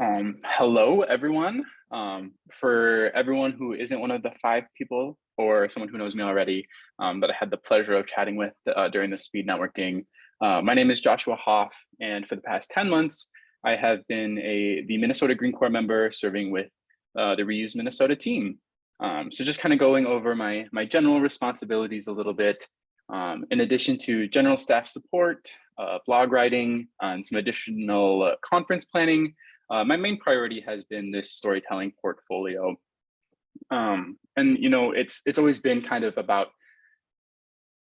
Hello, everyone. For everyone who isn't one of the 5 people or someone who knows me already, that I had the pleasure of chatting with during the speed networking. My name is Joshua Hauf, and for the past 10 months, I have been the Minnesota GreenCorps member serving with the Reuse Minnesota team. So just kind of going over my general responsibilities a little bit. In addition to general staff support, blog writing, and some additional conference planning, my main priority has been this storytelling portfolio. And it's always been kind of about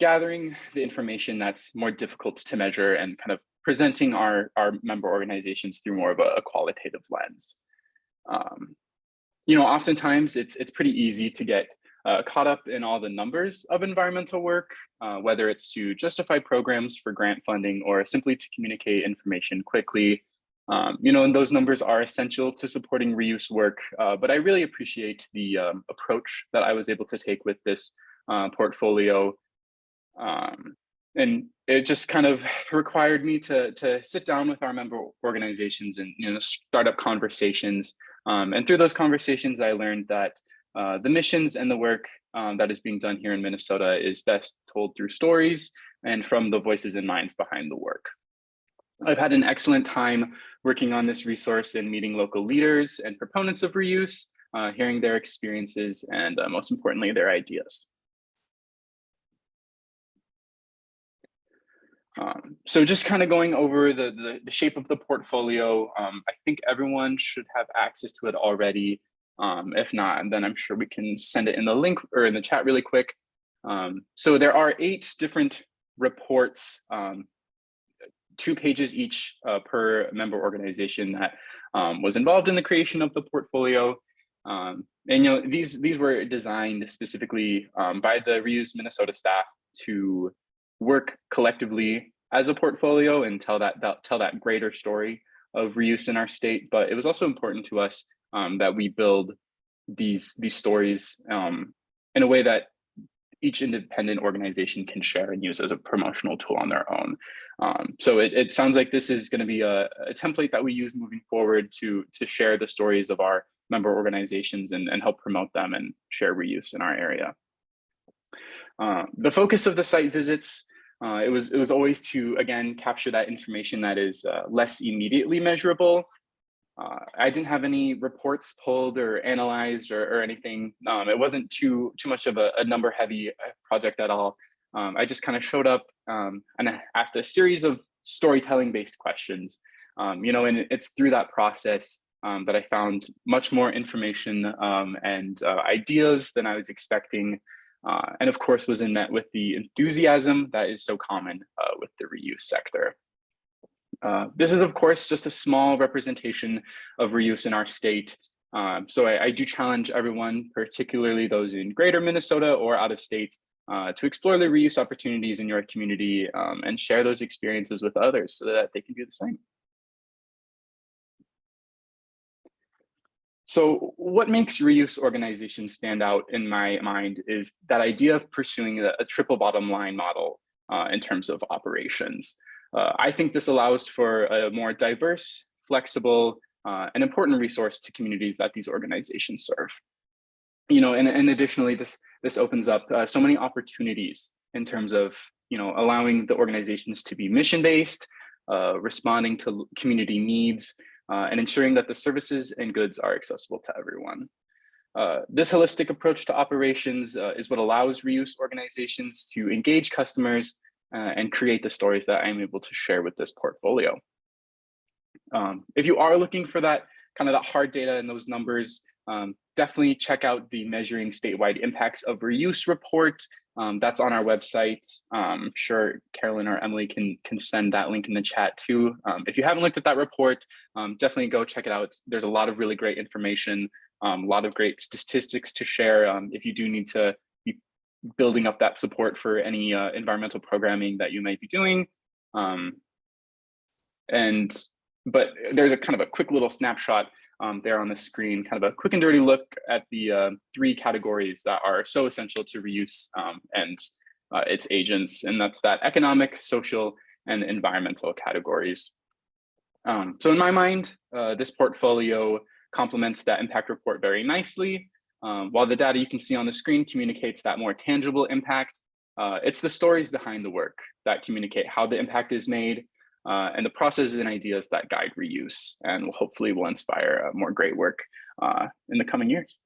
gathering the information that's more difficult to measure and kind of presenting our member organizations through more of a qualitative lens. Oftentimes it's pretty easy to get caught up in all the numbers of environmental work, whether it's to justify programs for grant funding or simply to communicate information quickly. And those numbers are essential to supporting reuse work, but I really appreciate the approach that I was able to take with this portfolio. And it just kind of required me to sit down with our member organizations and start up conversations. And through those conversations, I learned that the missions and the work that is being done here in Minnesota is best told through stories and from the voices and minds behind the work. I've had an excellent time working on this resource and meeting local leaders and proponents of reuse, hearing their experiences and most importantly, their ideas. So just kind of going over the shape of the portfolio, I think everyone should have access to it already. If not, then I'm sure we can send it in the link or in the chat really quick. So there are 8 different reports, 2 pages each per member organization that was involved in the creation of the portfolio. And these were designed specifically by the Reuse Minnesota staff to work collectively as a portfolio and tell that greater story of reuse in our state. But it was also important to us that we build these stories in a way that each independent organization can share and use as a promotional tool on their own. So it sounds like this is going to be a template that we use moving forward to share the stories of our member organizations and help promote them and share reuse in our area. The focus of the site visits, it was always to, again, capture that information that is less immediately measurable. I didn't have any reports pulled or analyzed or anything. It wasn't too much of a number heavy project at all. I just kind of showed up and asked a series of storytelling based questions. And it's through that process that I found much more information and ideas than I was expecting. And of course was met with the enthusiasm that is so common with the reuse sector. This is, of course, just a small representation of reuse in our state. So I do challenge everyone, particularly those in greater Minnesota or out of state, to explore the reuse opportunities in your community and share those experiences with others so that they can do the same. So what makes reuse organizations stand out in my mind is that idea of pursuing a triple bottom line model in terms of operations. I think this allows for a more diverse, flexible, and important resource to communities that these organizations serve. And additionally, this opens up so many opportunities in terms of allowing the organizations to be mission-based, responding to community needs, and ensuring that the services and goods are accessible to everyone. This holistic approach to operations is what allows reuse organizations to engage customers and create the stories that I'm able to share with this portfolio. If you are looking for that kind of that hard data and those numbers, definitely check out the Measuring Statewide Impacts of Reuse report. That's on our website. I'm sure Carolyn or Emily can send that link in the chat too. If you haven't looked at that report, definitely go check it out. There's a lot of really great information, a lot of great statistics to share if you do need to be building up that support for any environmental programming that you might be doing. But there's a kind of a quick little snapshot there on the screen, kind of a quick and dirty look at the 3 categories that are so essential to reuse and its agents, and that's that economic, social, and environmental categories. So in my mind, this portfolio complements that impact report very nicely. While the data you can see on the screen communicates that more tangible impact, it's the stories behind the work that communicate how the impact is made, and the processes and ideas that guide reuse, and hopefully will inspire more great work in the coming years.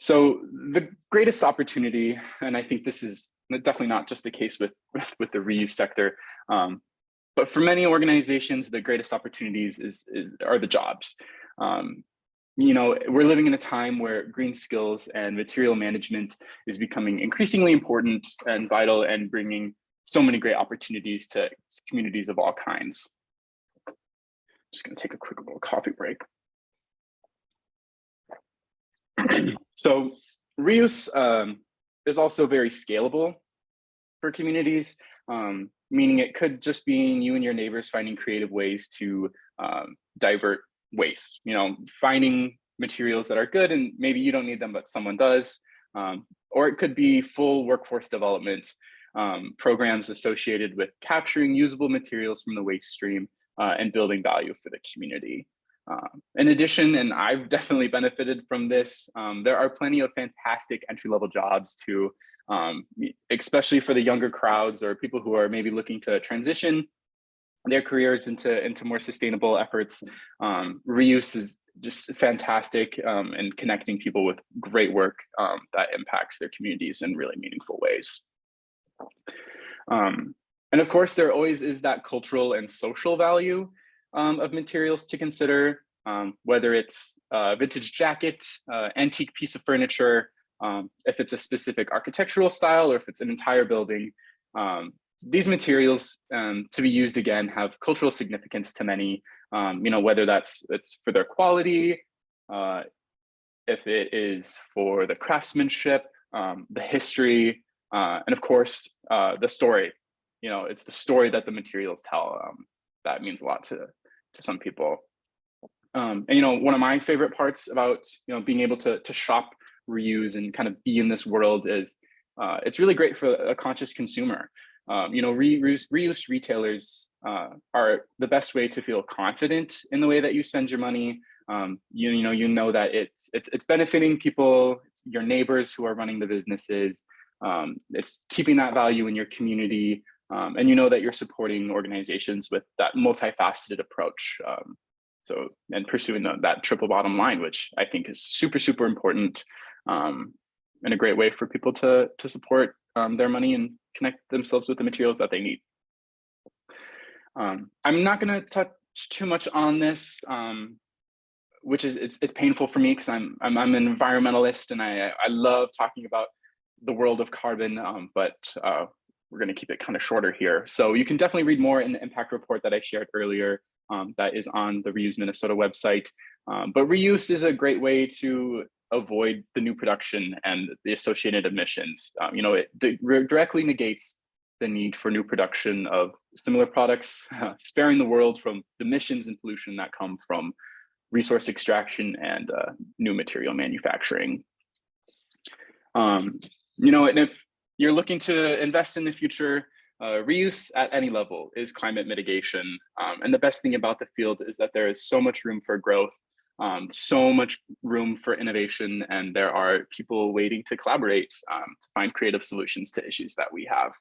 So the greatest opportunity, and I think this is definitely not just the case with the reuse sector, but for many organizations, the greatest opportunities are the jobs. We're living in a time where green skills and material management is becoming increasingly important and vital, and bringing so many great opportunities to communities of all kinds. Just going to take a quick little coffee break. So reuse is also very scalable for communities, meaning it could just be you and your neighbors finding creative ways to divert waste, finding materials that are good and maybe you don't need them, but someone does. Or it could be full workforce development programs associated with capturing usable materials from the waste stream and building value for the community. In addition, and I've definitely benefited from this, there are plenty of fantastic entry-level jobs to, especially for the younger crowds or people who are maybe looking to transition their careers into more sustainable efforts. Reuse is just fantastic in connecting people with great work that impacts their communities in really meaningful ways. And of course, there always is that cultural and social value of materials to consider, whether it's a vintage jacket, antique piece of furniture, if it's a specific architectural style, or if it's an entire building. These materials to be used again have cultural significance to many, whether it's for their quality, if it is for the craftsmanship, the history, and of course, the story. It's the story that the materials tell that means a lot to some people. And one of my favorite parts about being able to shop reuse and kind of be in this world is it's really great for a conscious consumer. Reuse retailers are the best way to feel confident in the way that you spend your money. You know that it's benefiting people, it's your neighbors who are running the businesses. It's keeping that value in your community, and you know that you're supporting organizations with that multifaceted approach. And pursuing that triple bottom line, which I think is super, super important, and a great way for people to support their money and connect themselves with the materials that they need. I'm not going to touch too much on this, which is it's painful for me because I'm an environmentalist and I love talking about the world of carbon, but we're going to keep it kind of shorter here. So you can definitely read more in the impact report that I shared earlier. That is on the Reuse Minnesota website. But reuse is a great way to avoid the new production and the associated emissions. It directly negates the need for new production of similar products, sparing the world from the emissions and pollution that come from resource extraction and new material manufacturing. And if you're looking to invest in the future, reuse at any level is climate mitigation. And the best thing about the field is that there is so much room for growth, so much room for innovation, and there are people waiting to collaborate to find creative solutions to issues that we have.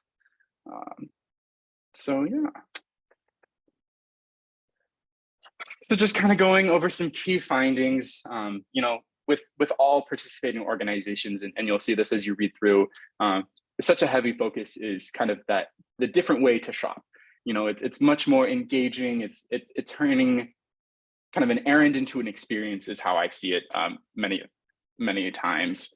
So just kind of going over some key findings, with all participating organizations, and you'll see this as you read through, such a heavy focus is kind of the different way to shop. It's much more engaging. It's turning kind of an errand into an experience is how I see it many times.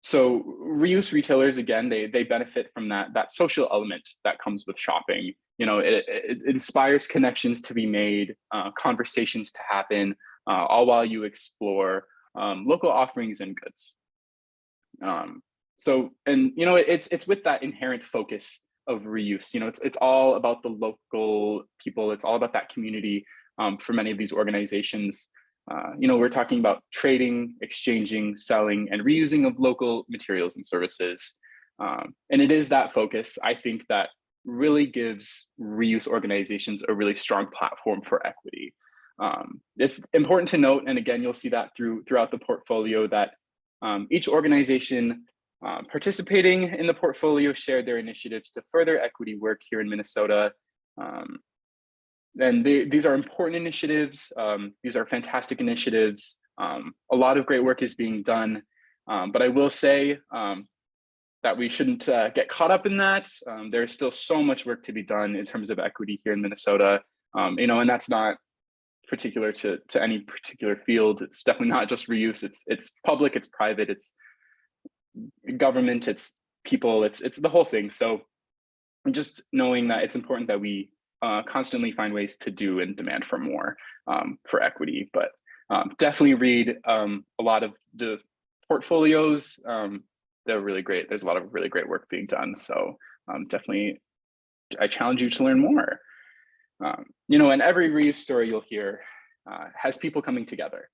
So reuse retailers, again, they benefit from that social element that comes with shopping. It inspires connections to be made, conversations to happen, all while you explore local offerings and goods. It's with that inherent focus of reuse. It's all about the local people. It's all about that community. For many of these organizations, we're talking about trading, exchanging, selling, and reusing of local materials and services. And it is that focus, I think, that really gives reuse organizations a really strong platform for equity. It's important to note, and again, you'll see that throughout the portfolio, that each organization participating in the portfolio shared their initiatives to further equity work here in Minnesota. And these are important initiatives. These are fantastic initiatives. A lot of great work is being done, but I will say that we shouldn't get caught up in that. There's still so much work to be done in terms of equity here in Minnesota, and that's not particular to any particular field. It's definitely not just reuse. It's public, it's private, it's government, it's people, it's the whole thing. So just knowing that it's important that we constantly find ways to do and demand for more for equity. But definitely read a lot of the portfolios. They're really great. There's a lot of really great work being done. So definitely, I challenge you to learn more. And every reuse story you'll hear has people coming together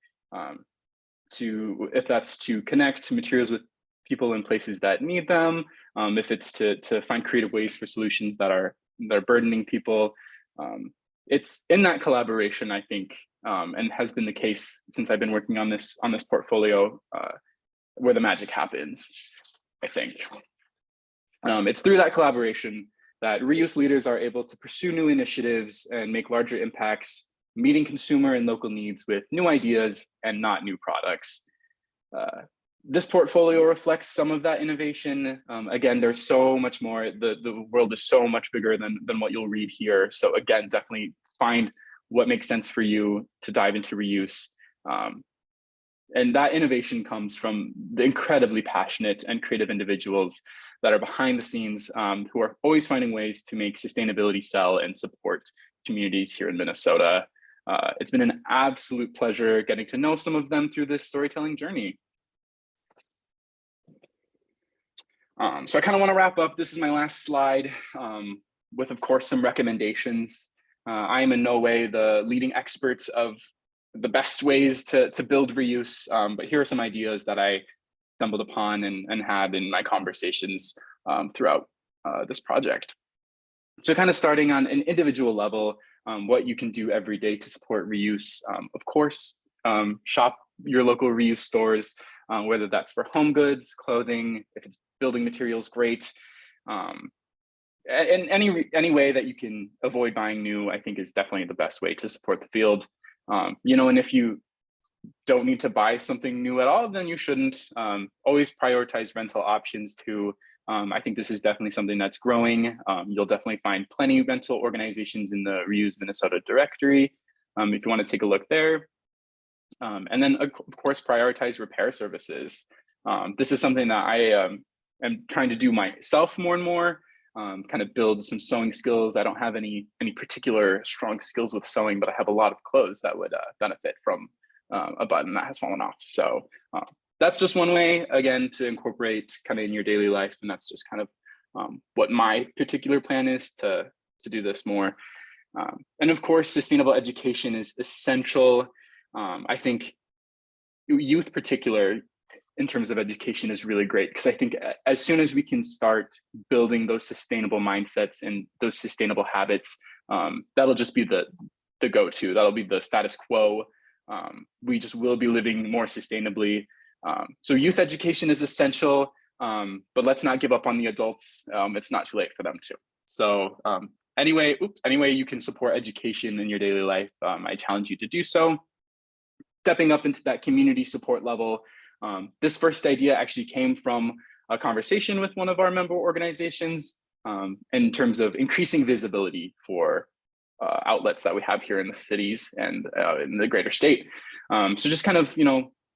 if that's to connect materials with people in places that need them, if it's to find creative ways for solutions that are burdening people. It's in that collaboration, I think, and has been the case since I've been working on this portfolio, where the magic happens, I think. It's through that collaboration that reuse leaders are able to pursue new initiatives and make larger impacts, meeting consumer and local needs with new ideas and not new products. This portfolio reflects some of that innovation. Again, there's so much more. The world is so much bigger than what you'll read here. So again, definitely find what makes sense for you to dive into reuse. And that innovation comes from the incredibly passionate and creative individuals that are behind the scenes, who are always finding ways to make sustainability sell and support communities here in Minnesota. It's been an absolute pleasure getting to know some of them through this storytelling journey. So I kind of want to wrap up. This is my last slide with, of course, some recommendations. I am in no way the leading expert of the best ways to build reuse, but here are some ideas that I stumbled upon and had in my conversations throughout this project. So kind of starting on an individual level, what you can do every day to support reuse. Of course, shop your local reuse stores, whether that's for home goods, clothing, if it's building materials, great. And any way that you can avoid buying new, I think is definitely the best way to support the field. And if you don't need to buy something new at all, then you shouldn't. Always prioritize rental options too. I think this is definitely something that's growing. You'll definitely find plenty of rental organizations in the Reuse Minnesota directory if you want to take a look there. And then, of course, prioritize repair services. This is something that I am trying to do myself more and more, kind of build some sewing skills. I don't have any particular strong skills with sewing, but I have a lot of clothes that would benefit from a button that has fallen off. So that's just one way, again, to incorporate kind of in your daily life. And that's just kind of what my particular plan is to do this more. And of course, sustainable education is essential. I think youth particular in terms of education is really great, because I think as soon as we can start building those sustainable mindsets and those sustainable habits, that'll just be the go-to. That'll be the status quo. We just will be living more sustainably. So youth education is essential, but let's not give up on the adults. It's not too late for them too. So anyway you can support education in your daily life, I challenge you to do so. Stepping up into that community support level. This first idea actually came from a conversation with one of our member organizations in terms of increasing visibility for outlets that we have here in the cities and in the greater state. So just kind of,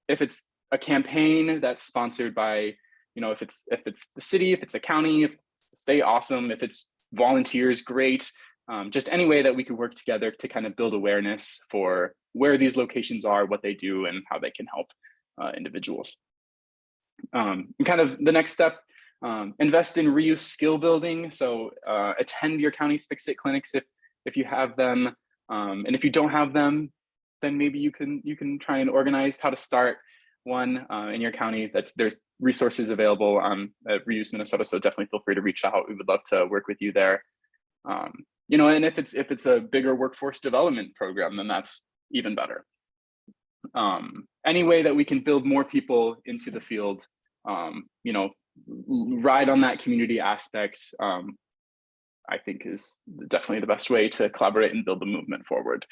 if it's a campaign that's sponsored by, if it's the city, if it's a county, if it's the state, awesome. If it's volunteers, great. Just any way that we could work together to kind of build awareness for where these locations are, what they do, and how they can help individuals. And kind of the next step, invest in reuse skill building. So attend your county's Fix-It clinics if you have them, and if you don't have them, then maybe you can try and organize how to start one in your county. There's resources available at Reuse Minnesota, so definitely feel free to reach out. We would love to work with you there. And if it's a bigger workforce development program, then that's even better. Any way that we can build more people into the field, ride on that community aspect, I think is definitely the best way to collaborate and build the movement forward.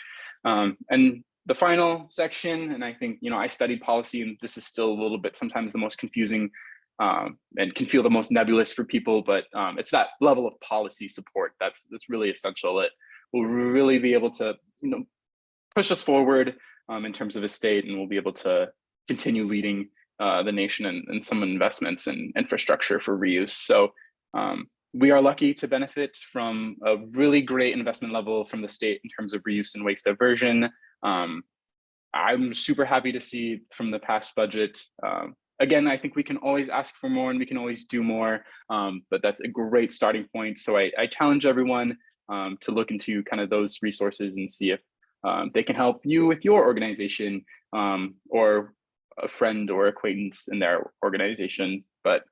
And the final section, and I think, I studied policy, and this is still a little bit sometimes the most confusing and can feel the most nebulous for people, but it's that level of policy support that's really essential. It will really be able to, push us forward in terms of a state, and we'll be able to continue leading the nation in some investments in infrastructure for reuse. So we are lucky to benefit from a really great investment level from the state in terms of reuse and waste diversion. I'm super happy to see from the past budget. Again, I think we can always ask for more and we can always do more, but that's a great starting point. So I challenge everyone to look into kind of those resources and see if they can help you with your organization or a friend or acquaintance in their organization. But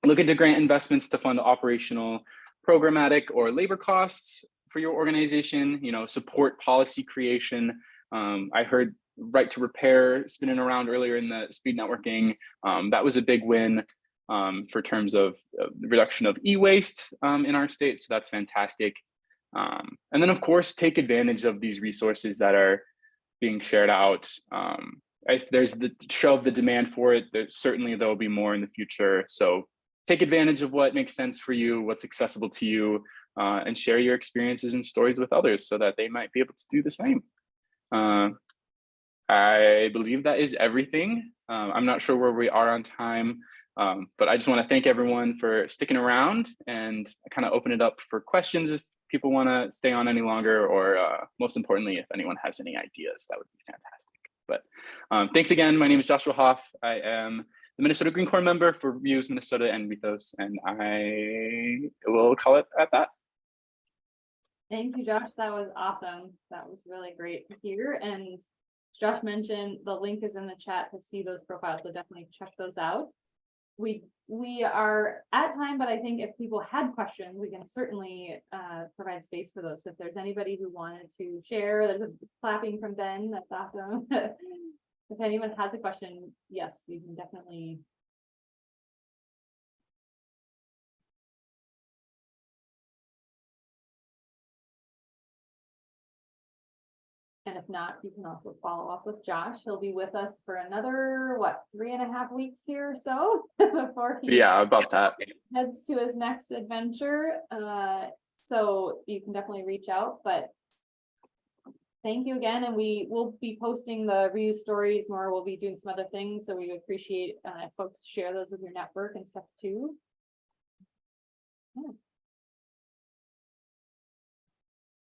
look into grant investments to fund operational, programmatic, or labor costs for your organization. Support policy creation. I heard right to repair spinning around earlier in the speed networking. That was a big win for terms of reduction of e-waste in our state. So that's fantastic. And then, of course, take advantage of these resources that are being shared out. If there's the show of the demand for it, there'll be more in the future. So take advantage of what makes sense for you, what's accessible to you, and share your experiences and stories with others so that they might be able to do the same. I believe that is everything. I'm not sure where we are on time, but I just want to thank everyone for sticking around and kind of open it up for questions if people want to stay on any longer, or most importantly, if anyone has any ideas, that would be fantastic. But thanks again. My name is Joshua Hauf. I am the Minnesota GreenCorps member for Reuse Minnesota and Mythos, and I will call it at that. Thank you, Josh. That was awesome. That was really great to hear. And Josh mentioned the link is in the chat to see those profiles, so definitely check those out. We are at time, but I think if people had questions, we can certainly provide space for those. So if there's anybody who wanted to share, there's a clapping from Ben. That's awesome. If anyone has a question, yes, you can definitely. And if not, you can also follow up with Josh. He'll be with us for another, 3.5 weeks here or so before he about that. heads to his next adventure. So you can definitely reach out, but thank you again. And we will be posting the reuse stories more. We'll be doing some other things. So we appreciate if folks share those with your network and stuff too.